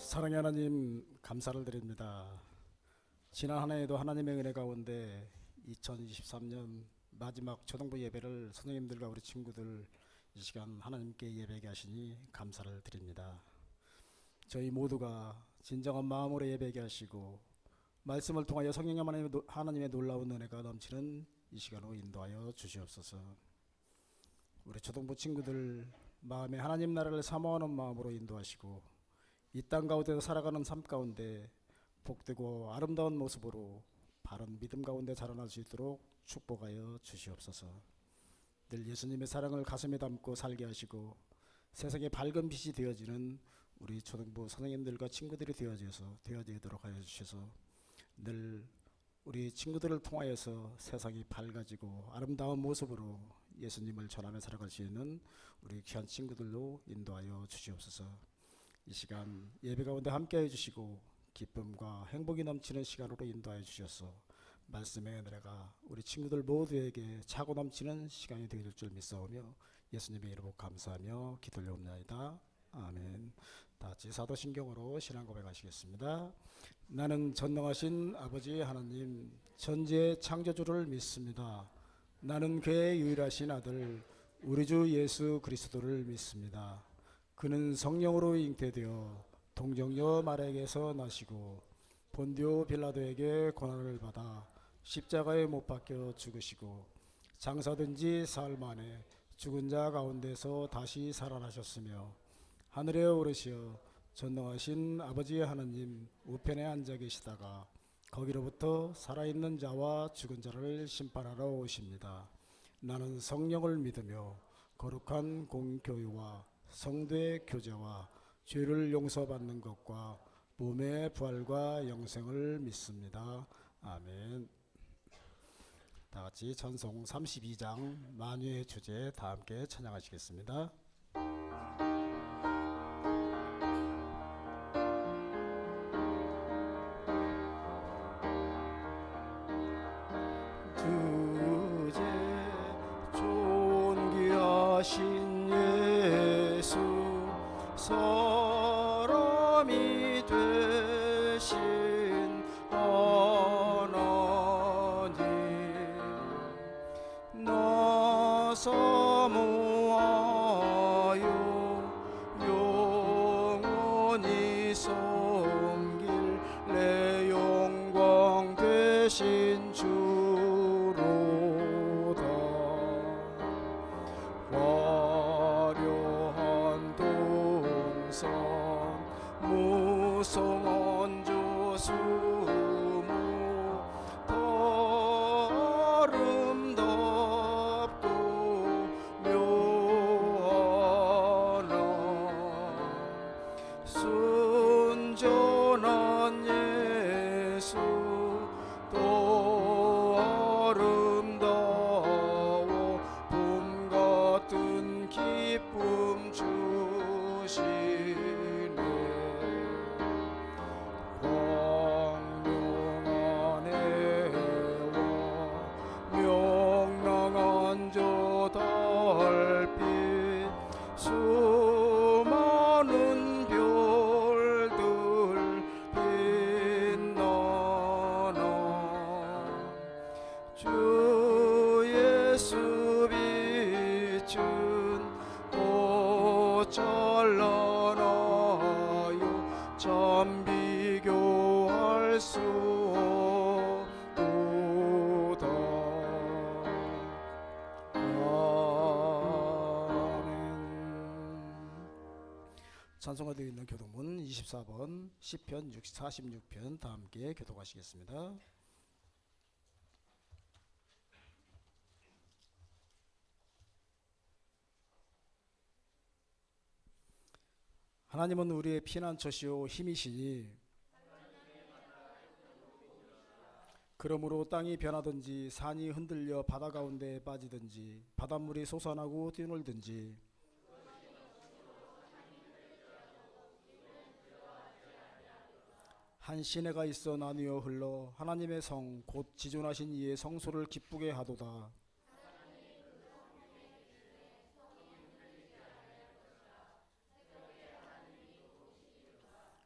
사랑의 하나님, 감사를 드립니다. 지난 한 해에도 하나님의 은혜 가운데 2023년 마지막 초등부 예배를 선생님들과 우리 친구들 이 시간 하나님께 예배하게 하시니 감사를 드립니다. 저희 모두가 진정한 마음으로 예배하게 하시고 말씀을 통하여 성령 하나님의 놀라운 은혜가 넘치는 이 시간으로 인도하여 주시옵소서. 우리 초등부 친구들 마음에 하나님 나라를 사모하는 마음으로 인도하시고 이 땅 가운데서 살아가는 삶 가운데 복되고 아름다운 모습으로 바른 믿음 가운데 자라날 수 있도록 축복하여 주시옵소서. 늘 예수님의 사랑을 가슴에 담고 살게 하시고 세상의 밝은 빛이 되어지는 우리 초등부 선생님들과 친구들이 되어지도록 하여 주셔서 늘 우리 친구들을 통하여서 세상이 밝아지고 아름다운 모습으로 예수님을 전하며 살아갈 수 있는 우리 귀한 친구들로 인도하여 주시옵소서. 이 시간 예배 가운데 함께해 주시고 기쁨과 행복이 넘치는 시간으로 인도하여 주셔서 말씀의 은혜가 우리 친구들 모두에게 차고 넘치는 시간이 되게 될 줄 믿사오며 예수님의 이름으로 감사하며 기도 올려옵나이다. 아멘. 다 같이 사도신경으로 신앙 고백하시겠습니다. 나는 전능하신 아버지 하나님 전지의 창조주를 믿습니다. 나는 그의 유일하신 아들 우리 주 예수 그리스도를 믿습니다. 그는 성령으로 잉태되어 동정녀 마리아에게서 나시고 본디오 빌라도에게 고난을 받아 십자가에 못 박혀 죽으시고 장사된 지 사흘 만에 죽은 자 가운데서 다시 살아나셨으며 하늘에 오르시어 전능하신 아버지 하나님 우편에 앉아 계시다가 거기로부터 살아있는 자와 죽은 자를 심판하러 오십니다. 나는 성령을 믿으며 거룩한 공교회와 성도의 교제와 죄를 용서받는 것과 몸의 부활과 영생을 믿습니다. 아멘. 다 같이 찬송 32장 만유의 주제 다 함께 찬양하시겠습니다. 주제 존귀하신 예수 사람이 되신 하나님 나 사모하여 영원히 섬길 내 영광 되신 주로다. 화려한 동산 무성한 조수모 더 아름답고 묘하나 순전한 예수 또 아름다워 봄 같은 기쁨 주시네. 광명한 해와 명랑한 저 달빛 수많은 별들 빛나나 주 예수 빛은 또 찬란하여 참 비교할 수 없도다. 아멘. 찬송가 되어 있는 교독문 24번 시편 46편 다 함께 교독하시겠습니다. 하나님은 우리의 피난처시오 힘이시니 그러므로 땅이 변하든지 산이 흔들려 바다 가운데에 빠지든지 바닷물이 솟아나고 뛰놀든지 한 시내가 있어 나뉘어 흘러 하나님의 성 곧 지존하신 이의 성소를 기쁘게 하도다.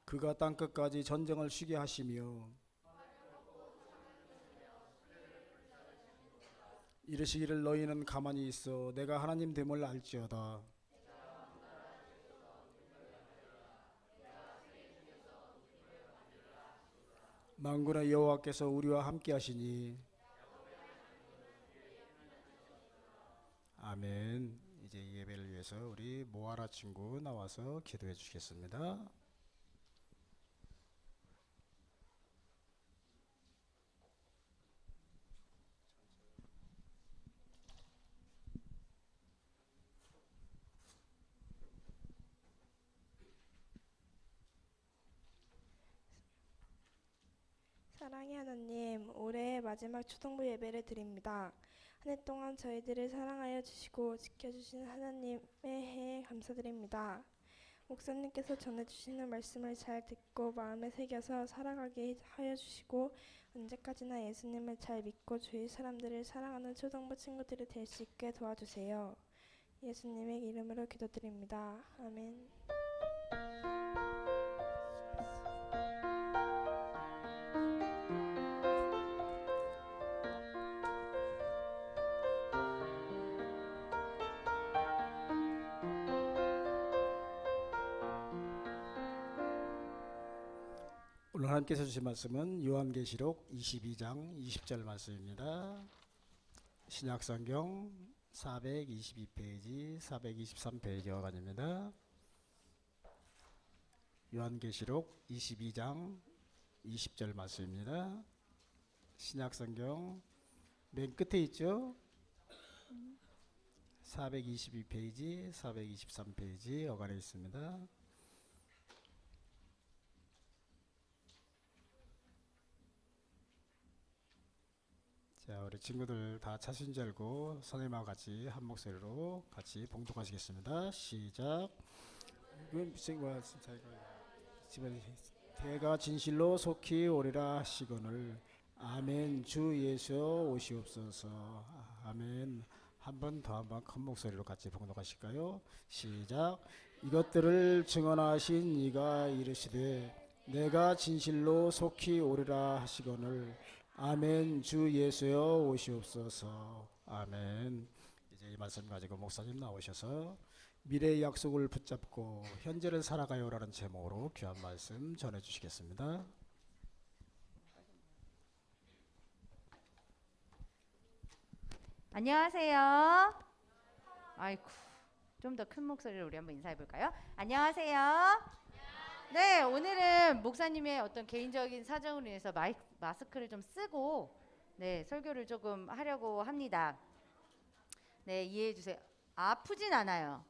그가 땅끝까지 전쟁을 쉬게 하시며 이르시기를 너희는 가만히 있어 내가 하나님 됨을 알지어다. 만군의 여호와께서 우리와 함께 하시니 아멘. 이제 이 예배를 위해서 우리 모아라 친구 나와서 기도해 주시겠습니다. 사랑의 하나님, 올해의 마지막 초등부 예배를 드립니다. 한 해 동안 저희들을 사랑하여 주시고 지켜주신 하나님의 해에 감사드립니다. 목사님께서 전해주시는 말씀을 잘 듣고 마음에 새겨서 살아가게 하여 주시고 언제까지나 예수님을 잘 믿고 주위 사람들을 사랑하는 초등부 친구들이 될 수 있게 도와주세요. 예수님의 이름으로 기도드립니다. 아멘. 오늘 하나님께서 주신 말씀은 요한계시록 22장 20절 말씀입니다. 신약성경 422페이지 423페이지와 관입니다. 요한계시록 22장 20절 말씀입니다. 신약성경 맨 끝에 있죠. 422페이지 423페이지 어간에 있습니다. 자, 우리 친구들 다 찾은 줄 알고 선생님하고 같이 한 목소리로 같이 봉독하시겠습니다. 시작. 대가 진실로 속히 오리라 하시거늘 아멘. 주 예수여 오시옵소서. 아멘. 한 번 더 한번 큰 목소리로 같이 봉독하실까요? 시작. 이것들을 증언하신 이가 이르시되 내가 진실로 속히 오리라 하시거늘 아멘. 주 예수여 오시옵소서. 아멘. 이제 이 말씀 가지고 목사님 나오셔서 미래의 약속을 붙잡고 현재를 살아가요라는 제목으로 귀한 말씀 전해 주시겠습니다. 안녕하세요. 아이쿠, 좀 더 큰 목소리로 우리 한번 인사해 볼까요? 안녕하세요. 네, 오늘은 목사님의 어떤 개인적인 사정으로 인해서 마스크를 좀 쓰고 설교를 조금 하려고 합니다. 네, 이해해 주세요. 아프진 않아요.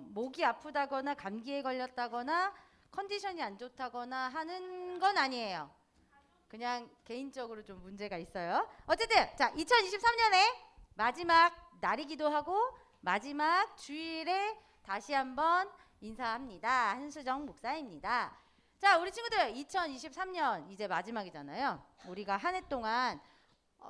목이 아프다거나 감기에 걸렸다거나 컨디션이 안 좋다거나 하는 건 아니에요. 그냥 개인적으로 좀 문제가 있어요. 어쨌든 자, 2023년에 마지막 날이기도 하고 마지막 주일에 다시 한번 인사합니다. 한수정 목사입니다. 자, 우리 친구들 2023년 이제 마지막이잖아요. 우리가 한 해 동안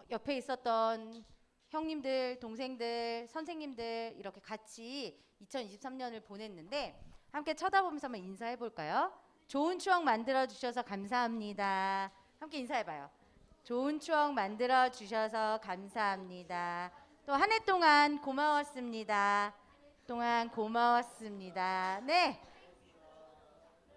옆에 있었던 형님들, 동생들, 선생님들 이렇게 같이 2023년을 보냈는데 함께 쳐다보면서 한번 인사해 볼까요? 좋은 추억 만들어 주셔서 감사합니다. 함께 인사해봐요. 좋은 추억 만들어 주셔서 감사합니다. 또 한 해 동안 고마웠습니다. 고마웠습니다.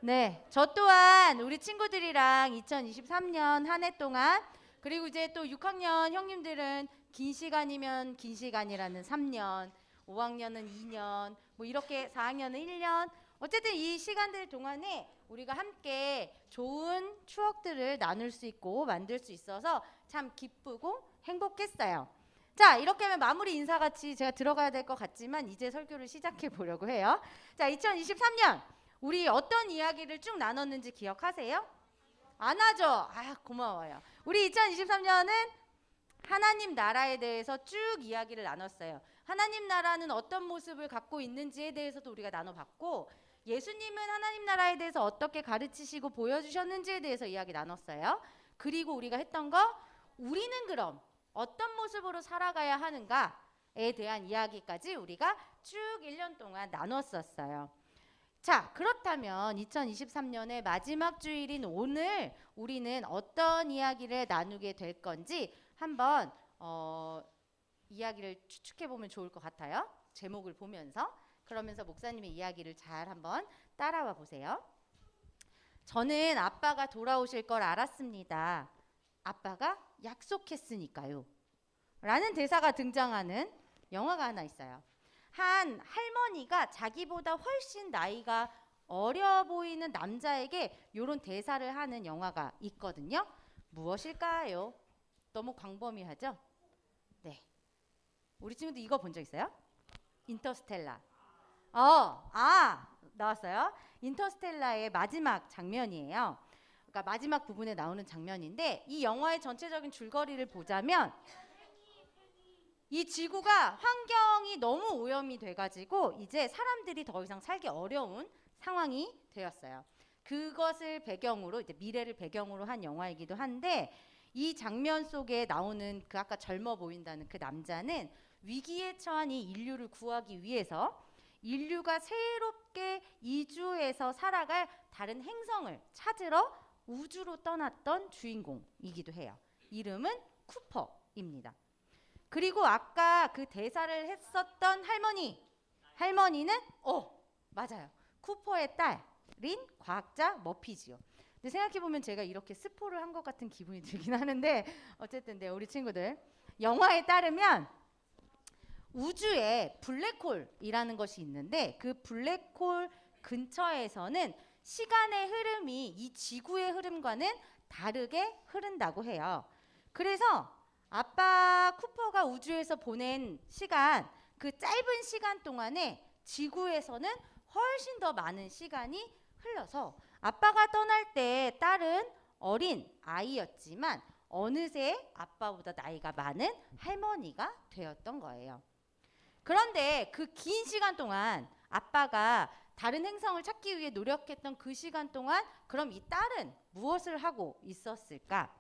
네, 저 또한 우리 친구들이랑 2023년 한 해 동안 그리고 이제 또 6학년 형님들은 긴 시간이면 긴 시간이라는 3년, 5학년은 2년, 뭐 이렇게 4학년은 1년 어쨌든 이 시간들 동안에 우리가 함께 좋은 추억들을 나눌 수 있고 만들 수 있어서 참 기쁘고 행복했어요. 자, 이렇게 하면 마무리 인사같이 제가 들어가야 될 것 같지만 이제 설교를 시작해 보려고 해요. 자, 2023년 우리 어떤 이야기를 쭉 나눴는지 기억하세요? 안 하죠? 아, 고마워요. 우리 2023년은 하나님 나라에 대해서 쭉 이야기를 나눴어요. 하나님 나라는 어떤 모습을 갖고 있는지에 대해서도 우리가 나눠봤고 예수님은 하나님 나라에 대해서 어떻게 가르치시고 보여주셨는지에 대해서 이야기 나눴어요. 그리고 우리가 했던 거 우리는 그럼 어떤 모습으로 살아가야 하는가에 대한 이야기까지 우리가 쭉 1년 동안 나눴었어요. 자, 그렇다면 2023년의 마지막 주일인 오늘 우리는 어떤 이야기를 나누게 될 건지 한번 이야기를 추측해 보면 좋을 것 같아요. 제목을 보면서. 그러면서 목사님의 이야기를 잘 한번 따라와 보세요. 저는 아빠가 돌아오실 걸 알았습니다. 아빠가 약속했으니까요. 라는 대사가 등장하는 영화가 하나 있어요. 한 할머니가 자기보다 훨씬 나이가 어려 보이는 남자에게 이런 대사를 하는 영화가 있거든요. 무엇일까요? 너무 광범위하죠? 네. 우리 친구들 이거 본 적 있어요? 인터스텔라. 나왔어요. 인터스텔라의 마지막 장면이에요. 그러니까 마지막 부분에 나오는 장면인데 이 영화의 전체적인 줄거리를 보자면 이 지구가 환경이 너무 오염이 돼가지고 이제 사람들이 더 이상 살기 어려운 상황이 되었어요. 그것을 배경으로 이제 미래를 배경으로 한 영화이기도 한데 이 장면 속에 나오는 그 아까 젊어 보인다는 그 남자는 위기에 처한 이 인류를 구하기 위해서 인류가 새롭게 이주해서 살아갈 다른 행성을 찾으러 우주로 떠났던 주인공이기도 해요. 이름은 쿠퍼입니다. 그리고 아까 그 대사를 했었던 할머니는 맞아요. 쿠퍼의 딸인 과학자 머피지요. 근데 생각해보면 제가 이렇게 스포를 한 것 같은 기분이 들긴 하는데 어쨌든 네, 우리 친구들 영화에 따르면 우주에 블랙홀이라는 것이 있는데 그 블랙홀 근처에서는 시간의 흐름이 이 지구의 흐름과는 다르게 흐른다고 해요. 그래서 아빠 쿠퍼가 우주에서 보낸 시간, 그 짧은 시간 동안에 지구에서는 훨씬 더 많은 시간이 흘러서 아빠가 떠날 때 딸은 어린 아이였지만 어느새 아빠보다 나이가 많은 할머니가 되었던 거예요. 그런데 그 긴 시간 동안 아빠가 다른 행성을 찾기 위해 노력했던 그 시간 동안 그럼 이 딸은 무엇을 하고 있었을까?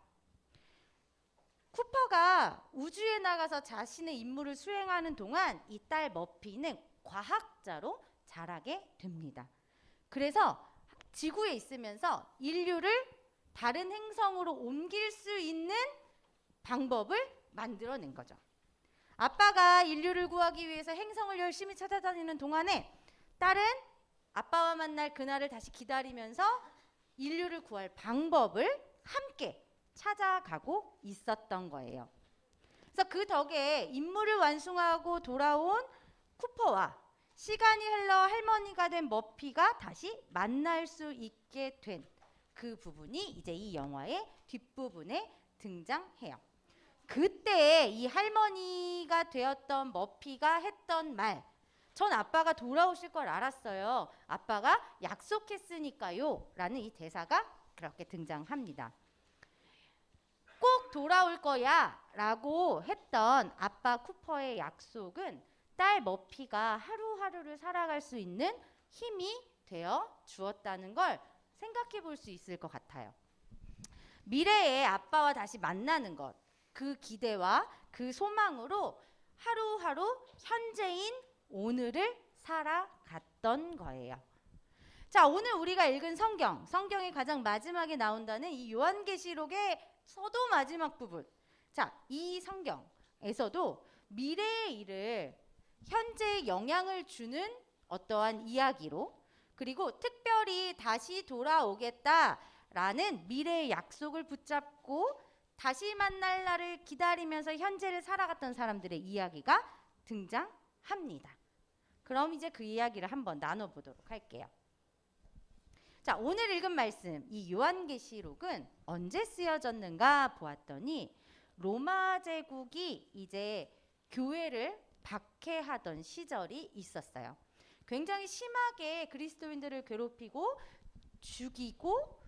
쿠퍼가 우주에 나가서 자신의 임무를 수행하는 동안 이 딸 머피는 과학자로 자라게 됩니다. 그래서 지구에 있으면서 인류를 다른 행성으로 옮길 수 있는 방법을 만들어낸 거죠. 아빠가 인류를 구하기 위해서 행성을 열심히 찾아다니는 동안에 딸은 아빠와 만날 그날을 다시 기다리면서 인류를 구할 방법을 함께 찾아가고 있었던 거예요. 그래서 그 덕에 임무를 완수하고 돌아온 쿠퍼와 시간이 흘러 할머니가 된 머피가 다시 만날 수 있게 된 그 부분이 이제 이 영화의 뒷부분에 등장해요. 그때 이 할머니가 되었던 머피가 했던 말, 전 아빠가 돌아오실 걸 알았어요. 아빠가 약속했으니까요. 라는 이 대사가 그렇게 등장합니다. 꼭 돌아올 거야 라고 했던 아빠 쿠퍼의 약속은 딸 머피가 하루하루를 살아갈 수 있는 힘이 되어 주었다는 걸 생각해 볼 수 있을 것 같아요. 미래에 아빠와 다시 만나는 것, 그 기대와 그 소망으로 하루하루 현재인 오늘을 살아갔던 거예요. 자, 오늘 우리가 읽은 성경의 가장 마지막에 나온다는 이 요한계시록의 서도 마지막 부분. 자, 이 성경에서도 미래의 일을 현재에 영향을 주는 어떠한 이야기로 그리고 특별히 다시 돌아오겠다라는 미래의 약속을 붙잡고 다시 만날 날을 기다리면서 현재를 살아갔던 사람들의 이야기가 등장합니다. 그럼 이제 그 이야기를 한번 나눠보도록 할게요. 자, 오늘 읽은 말씀, 이 요한계시록은 언제 쓰여졌는가 보았더니 로마 제국이 이제 교회를 박해하던 시절이 있었어요. 굉장히 심하게 그리스도인들을 괴롭히고 죽이고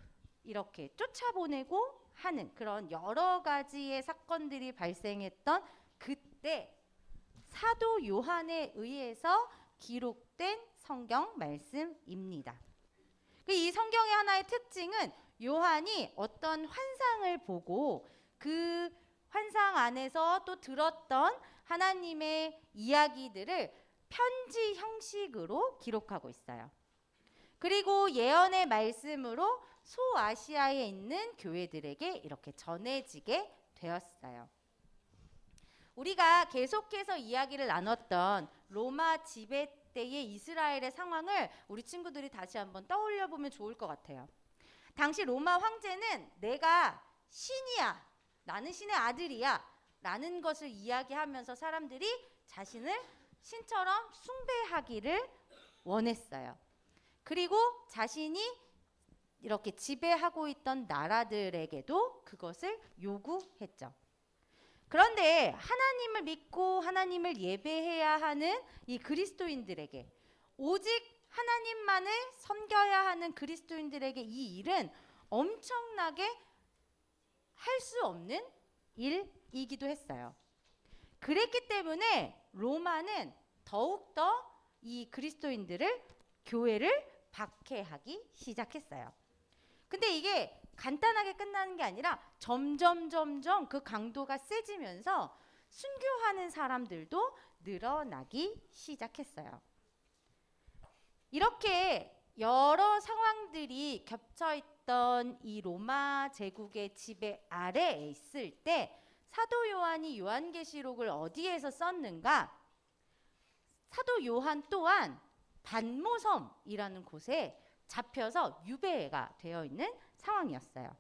이렇게 쫓아보내고 하는 그런 여러 가지의 사건들이 발생했던 그때 사도 요한에 의해서 기록된 성경 말씀입니다. 이 성경의 하나의 특징은 요한이 어떤 환상을 보고 그 환상 안에서 또 들었던 하나님의 이야기들을 편지 형식으로 기록하고 있어요. 그리고 예언의 말씀으로 소아시아에 있는 교회들에게 이렇게 전해지게 되었어요. 우리가 계속해서 이야기를 나눴던 로마 지배 때의 이스라엘의 상황을 우리 친구들이 다시 한번 떠올려 보면 좋을 것 같아요. 당시 로마 황제는 내가 신이야, 나는 신의 아들이야 라는 것을 이야기하면서 사람들이 자신을 신처럼 숭배하기를 원했어요. 그리고 자신이 이렇게 지배하고 있던 나라들에게도 그것을 요구했죠. 그런데 하나님을 믿고 하나님을 예배해야 하는 이 그리스도인들에게, 오직 하나님만을 섬겨야 하는 그리스도인들에게 이 일은 엄청나게 할 수 없는 일이기도 했어요. 그랬기 때문에 로마는 더욱더 이 그리스도인들을, 교회를 박해하기 시작했어요. 근데 이게 간단하게 끝나는 게 아니라 점점 그 강도가 세지면서 순교하는 사람들도 늘어나기 시작했어요. 이렇게 여러 상황들이 겹쳐있던 이 로마 제국의 지배 아래에 있을 때 사도 요한이 요한계시록을 어디에서 썼는가? 사도 요한 또한 반모섬이라는 곳에 잡혀서 유배가 되어 있는 상황이었어요.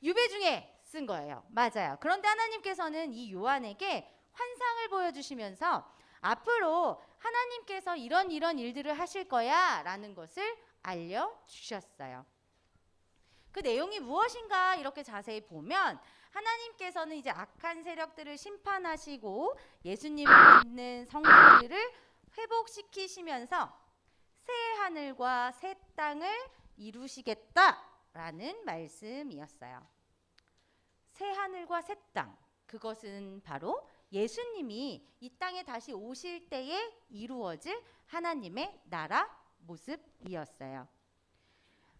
유배 중에 쓴 거예요. 맞아요. 그런데 하나님께서는 이 요한에게 환상을 보여주시면서 앞으로 하나님께서 이런 일들을 하실 거야 라는 것을 알려주셨어요. 그 내용이 무엇인가 이렇게 자세히 보면 하나님께서는 이제 악한 세력들을 심판하시고 예수님을 믿는 성도들을 회복시키시면서 새 하늘과 새 땅을 이루시겠다라는 말씀이었어요. 새 하늘과 새 땅, 그것은 바로 예수님이 이 땅에 다시 오실 때에 이루어질 하나님의 나라 모습이었어요.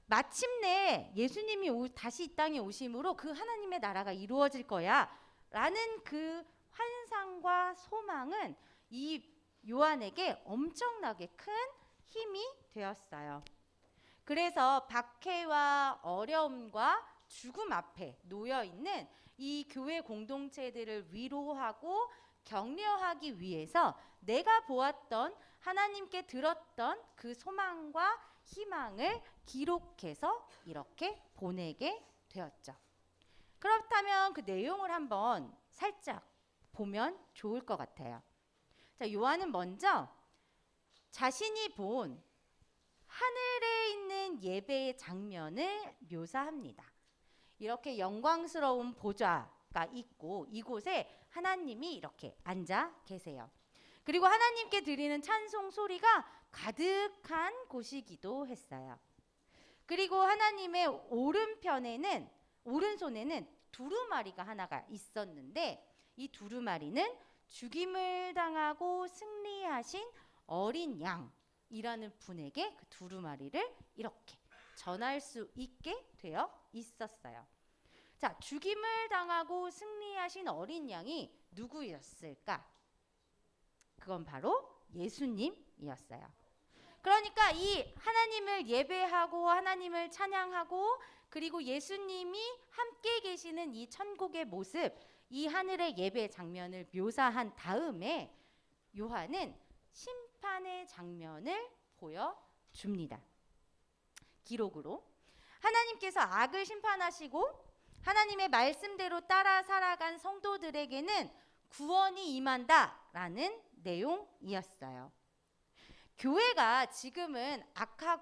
마침내 예수님이 다시 이 땅에 오심으로 그 하나님의 나라가 이루어질 거야 라는 그 환상과 소망은 이 요한에게 엄청나게 큰 힘이 되었어요. 그래서 박해와 어려움과 죽음 앞에 놓여 있는 이 교회 공동체들을 위로하고 격려하기 위해서 내가 보았던, 하나님께 들었던 그 소망과 희망을 기록해서 이렇게 보내게 되었죠. 그렇다면 그 내용을 한번 살짝 보면 좋을 것 같아요. 자, 요한은 먼저 자신이 본 하늘에 있는 예배의 장면을 묘사합니다. 이렇게 영광스러운 보좌가 있고 이곳에 하나님이 이렇게 앉아 계세요. 그리고 하나님께 드리는 찬송 소리가 가득한 곳이기도 했어요. 그리고 하나님의 오른손에는 두루마리가 하나가 있었는데 이 두루마리는 죽임을 당하고 승리하신 어린 양이라는 분에게 그 두루마리를 이렇게 전할 수 있게 되어 있었어요. 자, 죽임을 당하고 승리하신 어린 양이 누구였을까? 그건 바로 예수님이었어요. 그러니까 이 하나님을 예배하고 하나님을 찬양하고 그리고 예수님이 함께 계시는 이 천국의 모습, 이 하늘의 예배 장면을 묘사한 다음에 요한은 심판의 장면을 보여줍니다. 기록으로 하나님께서 악을 심판하시고 하나님의 말씀대로 따라 살아간 성도들에게는 구원이 임한다라는 내용이었어요. 교회가 지금은 악한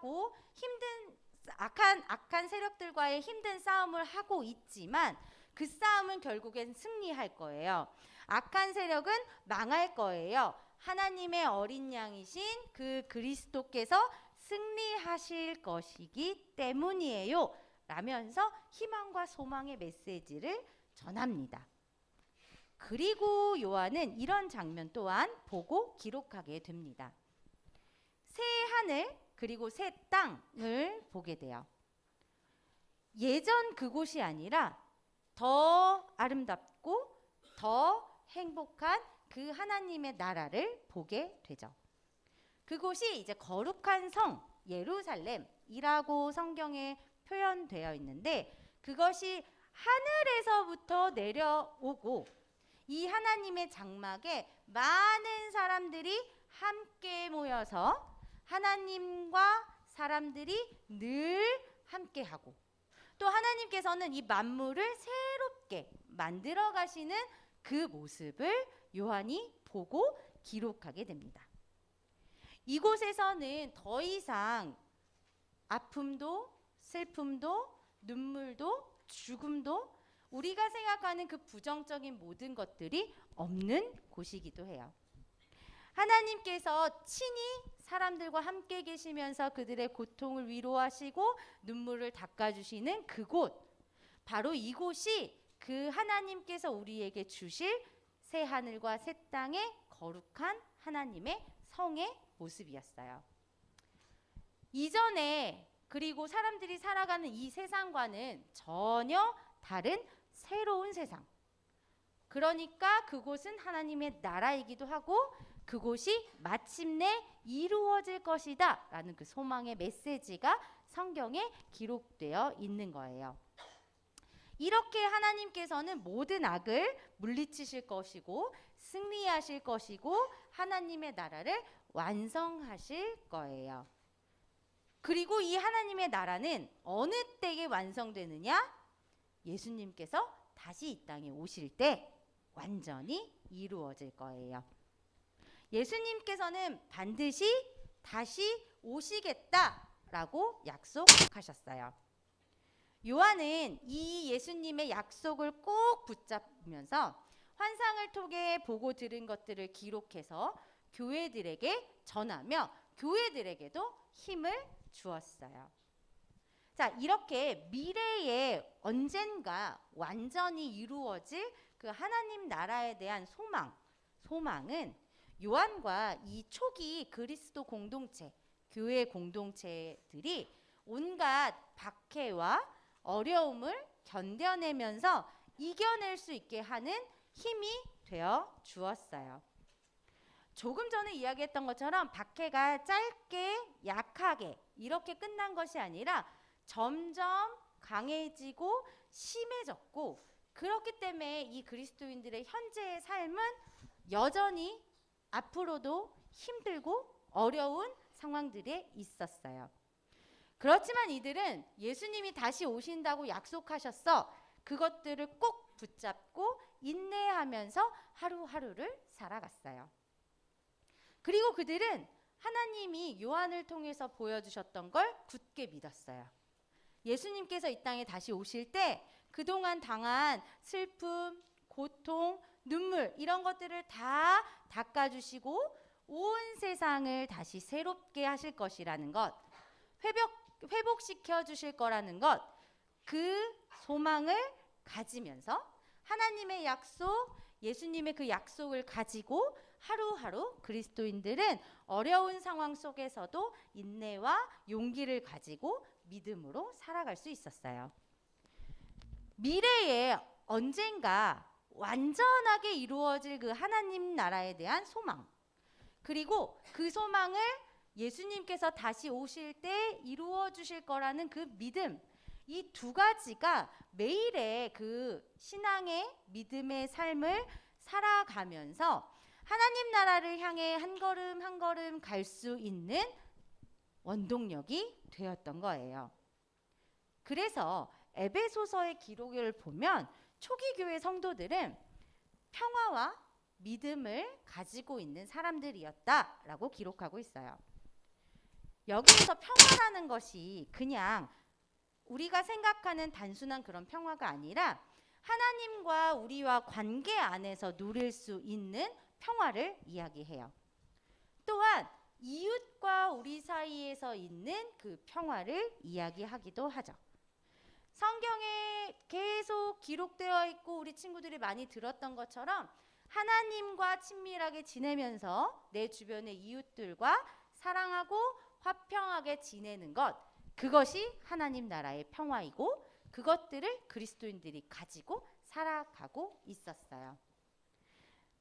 세력들과의 힘든 싸움을 하고 있지만 그 싸움은 결국엔 승리할 거예요. 악한 세력은 망할 거예요. 하나님의 어린 양이신 그 그리스도께서 승리하실 것이기 때문이에요. 라면서 희망과 소망의 메시지를 전합니다. 그리고 요한은 이런 장면 또한 보고 기록하게 됩니다. 새 하늘 그리고 새 땅을 보게 돼요. 예전 그곳이 아니라 더 아름답고 더 행복한 그 하나님의 나라를 보게 되죠. 그곳이 이제 거룩한 성, 예루살렘이라고 성경에 표현되어 있는데, 그것이 하늘에서부터 내려오고 이 하나님의 장막에 많은 사람들이 함께 모여서 하나님과 사람들이 늘 함께하고, 또 하나님께서는 이 만물을 새롭게 만들어 가시는 그 모습을 요한이 보고 기록하게 됩니다. 이곳에서는 더 이상 아픔도 슬픔도 눈물도 죽음도 우리가 생각하는 그 부정적인 모든 것들이 없는 곳이기도 해요. 하나님께서 친히 사람들과 함께 계시면서 그들의 고통을 위로하시고 눈물을 닦아주시는 그곳, 바로 이곳이 그 하나님께서 우리에게 주실 새 하늘과 새 땅의 거룩한 하나님의 성의 모습이었어요. 이전에, 그리고 사람들이 살아가는 이 세상과는 전혀 다른 새로운 세상, 그러니까 그곳은 하나님의 나라이기도 하고 그곳이 마침내 이루어질 것이다 라는 그 소망의 메시지가 성경에 기록되어 있는 거예요. 이렇게 하나님께서는 모든 악을 물리치실 것이고 승리하실 것이고 하나님의 나라를 완성하실 거예요. 그리고 이 하나님의 나라는 어느 때에 완성되느냐? 예수님께서 다시 이 땅에 오실 때 완전히 이루어질 거예요. 예수님께서는 반드시 다시 오시겠다라고 약속하셨어요. 요한은 이 예수님의 약속을 꼭 붙잡으면서 환상을 통해 보고 들은 것들을 기록해서 교회들에게 전하며 교회들에게도 힘을 주었어요. 자, 이렇게 미래에 언젠가 완전히 이루어질 그 하나님 나라에 대한 소망은 요한과 이 초기 그리스도 공동체, 교회 공동체들이 온갖 박해와 어려움을 견뎌내면서 이겨낼 수 있게 하는 힘이 되어 주었어요. 조금 전에 이야기했던 것처럼 박해가 짧게 약하게 이렇게 끝난 것이 아니라 점점 강해지고 심해졌고, 그렇기 때문에 이 그리스도인들의 현재의 삶은 여전히 앞으로도 힘들고 어려운 상황들이 있었어요. 그렇지만 이들은 예수님이 다시 오신다고 약속하셨어. 그것들을 꼭 붙잡고 인내하면서 하루하루를 살아갔어요. 그리고 그들은 하나님이 요한을 통해서 보여주셨던 걸 굳게 믿었어요. 예수님께서 이 땅에 다시 오실 때 그동안 당한 슬픔, 고통, 눈물 이런 것들을 다 닦아주시고 온 세상을 다시 새롭게 하실 것이라는 것, 회복시켜 주실 거라는 것, 그 소망을 가지면서 하나님의 약속, 예수님의 그 약속을 가지고 하루하루 그리스도인들은 어려운 상황 속에서도 인내와 용기를 가지고 믿음으로 살아갈 수 있었어요. 미래에 언젠가 완전하게 이루어질 그 하나님 나라에 대한 소망, 그리고 그 소망을 예수님께서 다시 오실 때 이루어 주실 거라는 그 믿음, 이 두 가지가 매일의 그 신앙의 믿음의 삶을 살아가면서 하나님 나라를 향해 한 걸음 한 걸음 갈 수 있는 원동력이 되었던 거예요. 그래서 에베소서의 기록을 보면 초기 교회 성도들은 평화와 믿음을 가지고 있는 사람들이었다라고 기록하고 있어요. 여기에서 평화라는 것이 그냥 우리가 생각하는 단순한 그런 평화가 아니라 하나님과 우리와 관계 안에서 누릴 수 있는 평화를 이야기해요. 또한 이웃과 우리 사이에서 있는 그 평화를 이야기하기도 하죠. 성경에 계속 기록되어 있고 우리 친구들이 많이 들었던 것처럼 하나님과 친밀하게 지내면서 내 주변의 이웃들과 사랑하고 화평하게 지내는 것, 그것이 하나님 나라의 평화이고 그것들을 그리스도인들이 가지고 살아가고 있었어요.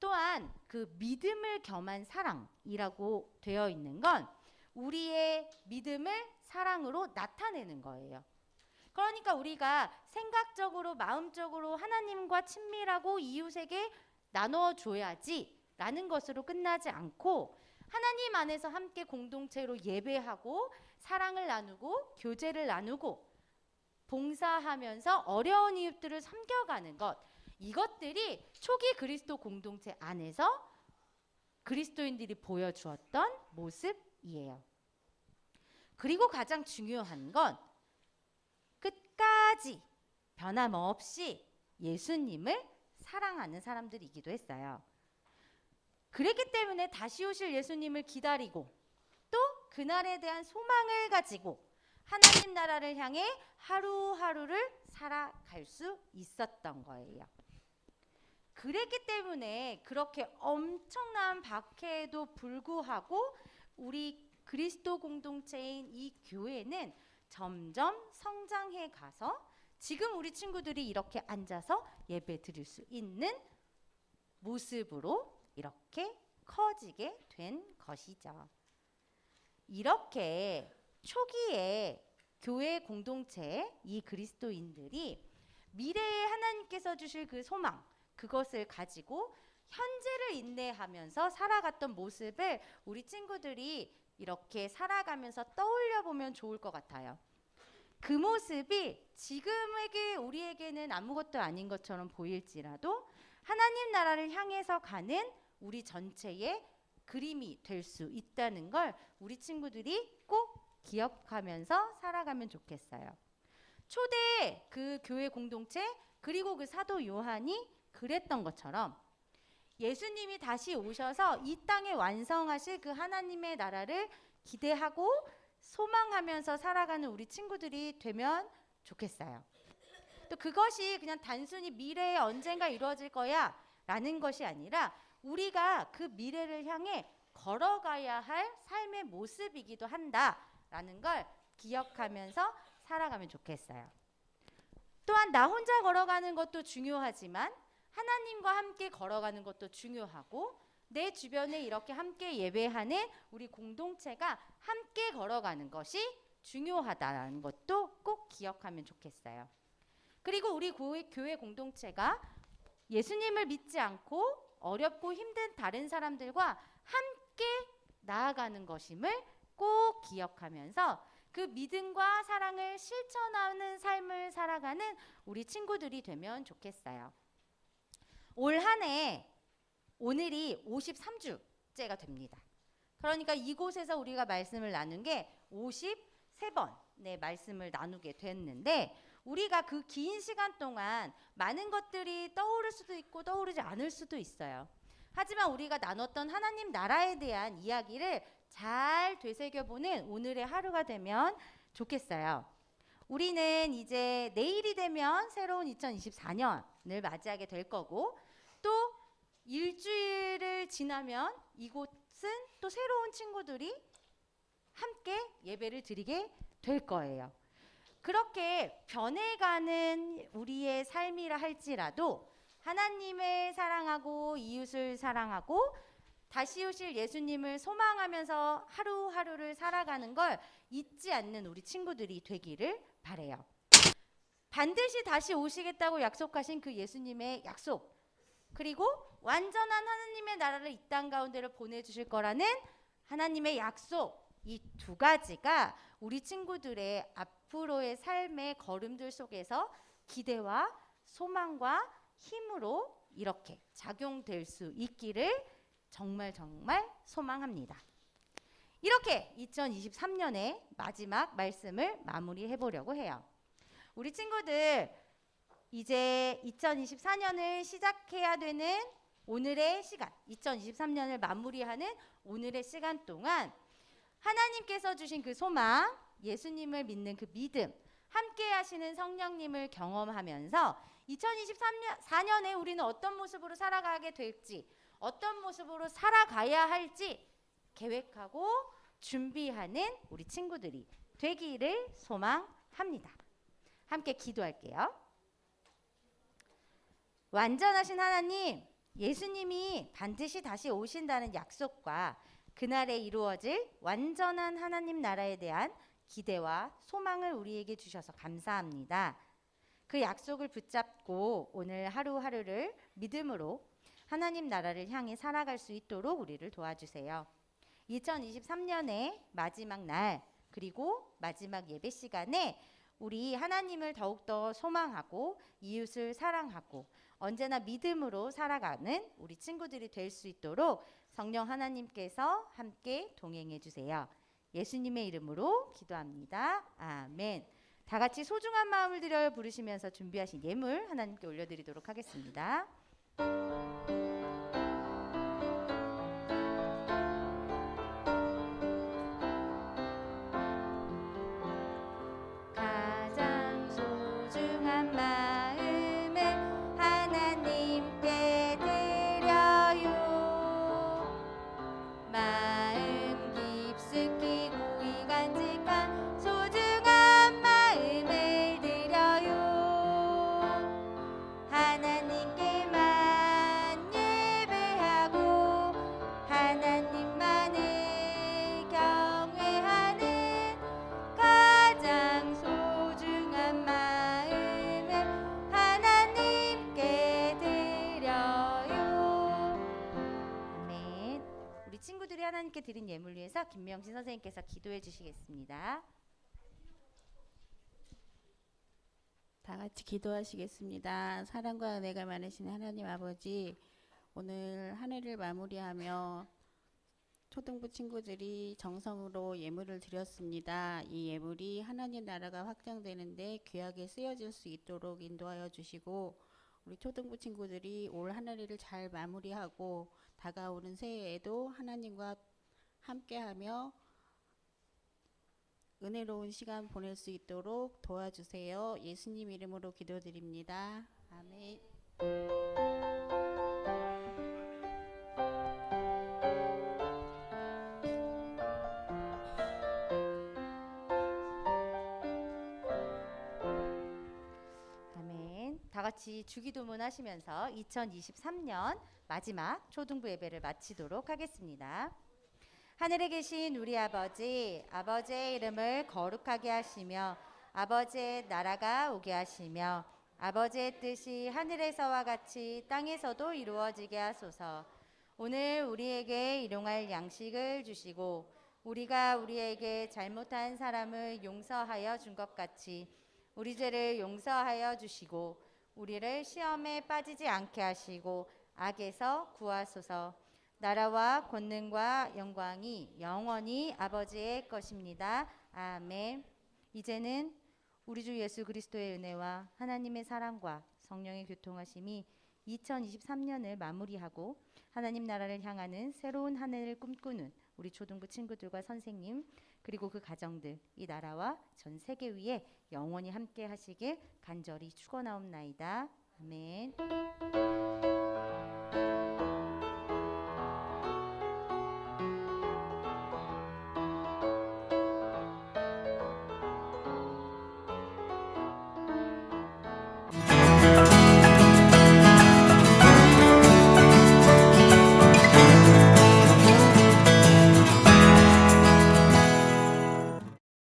또한 그 믿음을 겸한 사랑이라고 되어 있는 건 우리의 믿음을 사랑으로 나타내는 거예요. 그러니까 우리가 생각적으로 마음적으로 하나님과 친밀하고 이웃에게 나눠줘야지 라는 것으로 끝나지 않고 하나님 안에서 함께 공동체로 예배하고 사랑을 나누고 교제를 나누고 봉사하면서 어려운 이웃들을 섬겨가는 것, 이것들이 초기 그리스도 공동체 안에서 그리스도인들이 보여주었던 모습이에요. 그리고 가장 중요한 건 끝까지 변함없이 예수님을 사랑하는 사람들이기도 했어요. 그랬기 때문에 다시 오실 예수님을 기다리고 또 그날에 대한 소망을 가지고 하나님 나라를 향해 하루하루를 살아갈 수 있었던 거예요. 그랬기 때문에 그렇게 엄청난 박해에도 불구하고 우리 그리스도 공동체인 이 교회는 점점 성장해 가서 지금 우리 친구들이 이렇게 앉아서 예배 드릴 수 있는 모습으로 이렇게 커지게 된 것이죠. 이렇게 초기에 교회 공동체 이 그리스도인들이 미래에 하나님께서 주실 그 소망, 그것을 가지고 현재를 인내하면서 살아갔던 모습을 우리 친구들이 이렇게 살아가면서 떠올려 보면 좋을 것 같아요. 그 모습이 지금에게 우리에게는 아무것도 아닌 것처럼 보일지라도 하나님 나라를 향해서 가는 우리 전체의 그림이 될 수 있다는 걸 우리 친구들이 꼭 기억하면서 살아가면 좋겠어요. 초대 그 교회 공동체 그리고 그 사도 요한이 그랬던 것처럼 예수님이 다시 오셔서 이 땅에 완성하실 그 하나님의 나라를 기대하고 소망하면서 살아가는 우리 친구들이 되면 좋겠어요. 또 그것이 그냥 단순히 미래에 언젠가 이루어질 거야 라는 것이 아니라 우리가 그 미래를 향해 걸어가야 할 삶의 모습이기도 한다라는 걸 기억하면서 살아가면 좋겠어요. 또한 나 혼자 걸어가는 것도 중요하지만 하나님과 함께 걸어가는 것도 중요하고 내 주변에 이렇게 함께 예배하는 우리 공동체가 함께 걸어가는 것이 중요하다는 것도 꼭 기억하면 좋겠어요. 그리고 우리 교회 공동체가 예수님을 믿지 않고 어렵고 힘든 다른 사람들과 함께 나아가는 것임을 꼭 기억하면서 그 믿음과 사랑을 실천하는 삶을 살아가는 우리 친구들이 되면 좋겠어요. 올 한 해 오늘이 53주째가 됩니다. 그러니까 이곳에서 우리가 말씀을 나눈 게 53번의 말씀을 나누게 됐는데 우리가 그 긴 시간 동안 많은 것들이 떠오를 수도 있고 떠오르지 않을 수도 있어요. 하지만 우리가 나눴던 하나님 나라에 대한 이야기를 잘 되새겨보는 오늘의 하루가 되면 좋겠어요. 우리는 이제 내일이 되면 새로운 2024년을 맞이하게 될 거고 또 일주일을 지나면 이곳은 또 새로운 친구들이 함께 예배를 드리게 될 거예요. 그렇게 변해가는 우리의 삶이라 할지라도 하나님을 사랑하고 이웃을 사랑하고 다시 오실 예수님을 소망하면서 하루하루를 살아가는 걸 잊지 않는 우리 친구들이 되기를 바라요. 반드시 다시 오시겠다고 약속하신 그 예수님의 약속 그리고 완전한 하나님의 나라를 이 땅 가운데로 보내주실 거라는 하나님의 약속 이 두 가지가 우리 친구들의 앞으로의 삶의 걸음들 속에서 기대와 소망과 힘으로 이렇게 작용될 수 있기를 정말 소망합니다. 이렇게 2023년의 마지막 말씀을 마무리해 보려고 해요. 우리 친구들 이제 2024년을 시작해야 되는 오늘의 시간, 2023년을 마무리하는 오늘의 시간 동안 하나님께서 주신 그 소망, 예수님을 믿는 그 믿음, 함께 하시는 성령님을 경험하면서 2024년에 우리는 어떤 모습으로 살아가게 될지, 어떤 모습으로 살아가야 할지 계획하고 준비하는 우리 친구들이 되기를 소망합니다. 함께 기도할게요. 완전하신 하나님, 예수님이 반드시 다시 오신다는 약속과 그날에 이루어질 완전한 하나님 나라에 대한 기대와 소망을 우리에게 주셔서 감사합니다. 그 약속을 붙잡고 오늘 하루하루를 믿음으로 하나님 나라를 향해 살아갈 수 있도록 우리를 도와주세요. 2023년의 마지막 날 그리고 마지막 예배 시간에 우리 하나님을 더욱더 소망하고 이웃을 사랑하고 언제나 믿음으로 살아가는 우리 친구들이 될 수 있도록 성령 하나님께서 함께 동행해 주세요. 예수님의 이름으로 기도합니다. 아멘. 다 같이 소중한 마음을 들여 부르시면서 준비하신 예물 하나님께 올려드리도록 하겠습니다. 가장 소중한 마음을 하나님께 드려요. 마음 깊숙이 고이 간직한 소중한 마음을 드려요. 하나님께만 예배하고 하나님만을 경외하는 가장 소중한 마음을 하나님께 드려요. 아멘. 우리 친구들이 하나님께 드린 예물 위해서 김명신 선생님께서 기도해 주시겠습니다. 다 같이 기도하시겠습니다. 사랑과 은혜가 많으신 하나님 아버지, 오늘 한 해를 마무리하며 초등부 친구들이 정성으로 예물을 드렸습니다. 이 예물이 하나님 나라가 확장되는데 귀하게 쓰여질 수 있도록 인도하여 주시고, 우리 초등부 친구들이 올 한 해를 잘 마무리하고 다가오는 새해에도 하나님과 함께하며 은혜로운 시간 보낼 수 있도록 도와주세요. 예수님 이름으로 기도드립니다. 아멘. 아멘. 다 같이 주기도문 하시면서 2023년 마지막 초등부 예배를 마치도록 하겠습니다. 하늘에 계신 우리 아버지, 아버지의 이름을 거룩하게 하시며 아버지의 나라가 오게 하시며 아버지의 뜻이 하늘에서와 같이 땅에서도 이루어지게 하소서. 오늘 우리에게 일용할 양식을 주시고 우리가 우리에게 잘못한 사람을 용서하여 준 것 같이 우리 죄를 용서하여 주시고 우리를 시험에 빠지지 않게 하시고 악에서 구하소서. 나라와 권능과 영광이 영원히 아버지의 것입니다. 아멘. 이제는 우리 주 예수 그리스도의 은혜와 하나님의 사랑과 성령의 교통하심이 2023년을 마무리하고 하나님 나라를 향하는 새로운 한 해를 꿈꾸는 우리 초등부 친구들과 선생님 그리고 그 가정들 이 나라와 전 세계 위에 영원히 함께 하시길 간절히 축원하옵나이다. 아멘.